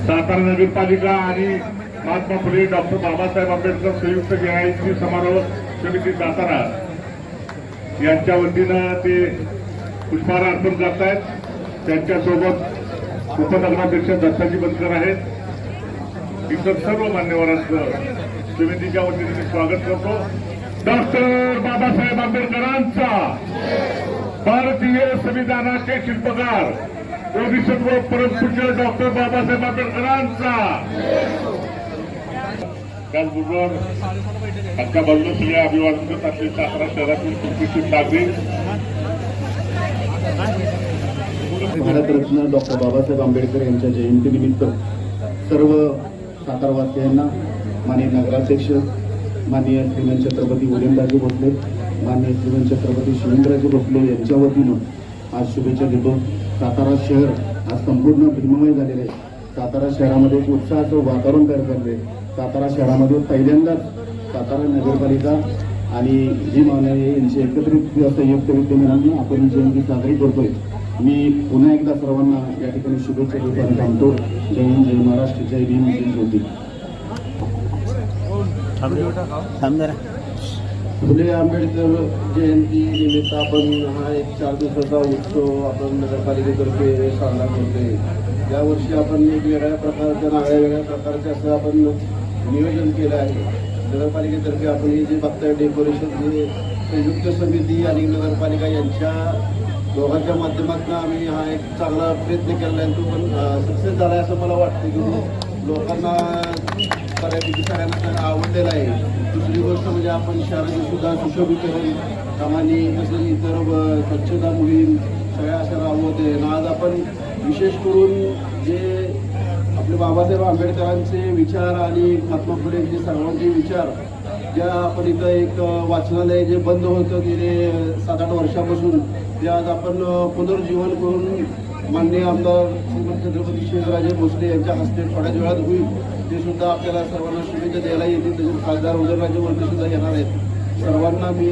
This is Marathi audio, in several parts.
सातारा नगरपालिका आणि महात्मा फुले डॉक्टर बाबासाहेब आंबेडकर संयुक्त न्यायाधीश समारोह समिती सातारा यांच्या वतीनं ते पुष्पहार अर्पण करतायत। त्यांच्यासोबत उपनगराध्यक्ष दत्ताजी बनकर आहेत। इतर सर्व मान्यवरांचं समितीच्या वतीने मी स्वागत करतो। डॉक्टर बाबासाहेब आंबेडकरांचा, भारतीय संविधानाचे शिल्पकार बोधिसत्व परमपूज्य डॉक्टर बाबासाहेब आंबेडकरांचा। त्याचबरोबर आजच्या बाजूला सगळे अभिवादन करत असलेले सातारा शहरातील उपस्थित नागरिक, भारतरत्न डॉक्टर बाबासाहेब आंबेडकर यांच्या जयंतीनिमित्त सर्व सातारवासियांना माननीय नगराध्यक्ष माननीय श्रीमंत छत्रपती उदयनराजे भोसले, माननीय श्रीमंत छत्रपती शिवेंद्रराजे भोसले यांच्या वतीनं आज शुभेच्छा देतो। सातारा शहर आज संपूर्ण भीममय झालेले आहे। सातारा शहरामध्ये एक उत्साहाचं वातावरण तयार झाले। सातारा शहरामध्ये पहिल्यांदाच सातारा नगरपालिका आणि जी माननीय यांची एकत्रित संयुक्त विद्यमानाने आपण जयंती साजरी करतोय। मी पुन्हा एकदा सर्वांना या ठिकाणी शुभेच्छा देतो आणि सांगतो जय हिंद, जय महाराष्ट्र, जय भीम, जय ज्योती। फुले आंबेडकर जयंती निमित्त आपण हा एक 4 दिवसाचा उत्सव आपण नगरपालिकेतर्फे साजरा करतोय। यावर्षी आपण वेगवेगळ्या प्रकारचे असं आपण नियोजन केलं आहे। नगरपालिकेतर्फे आपण हे जे बघताय डेकोरेशन, जे संयुक्त समिती आणि नगरपालिका यांच्या दोघांच्या माध्यमातून आम्ही हा एक चांगला प्रयत्न केला आहे। तो पण सक्सेस झाला आहे असं मला वाटतं की लोकांना बऱ्यापैकी सगळ्यांना आवडलेला आहे। दुसरी गोष्ट म्हणजे आपण शहराची सुद्धा सुशोभीकरण कामांनी तसेच इतर स्वच्छता मोहीम सगळ्या अशा राबवते। आज आपण विशेष करून जे आपले बाबासाहेब आंबेडकरांचे विचार आणि महात्मा फुलेंचे सर्वांचे विचार, ज्या आपण इथं एक वाचनालय जे बंद होतं गेले 7-8 वर्षापासून, ते आज आपण पुनर्जीवन करून माननीय आमदार श्रीमंत छत्रपती शिवेंद्रराजे भोसले यांच्या हस्ते थोड्याच वेळात होईल। ते सुद्धा आपल्याला सर्वांना शुभेच्छा द्यायला येतील। तसेच खासदार उदयनराजे भोसले सुद्धा येणार आहेत। सर्वांना मी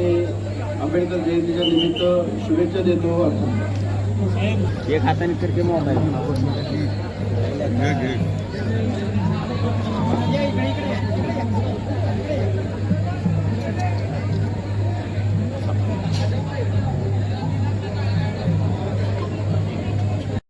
आंबेडकर जयंतीच्या निमित्त शुभेच्छा देतो। एक हाताने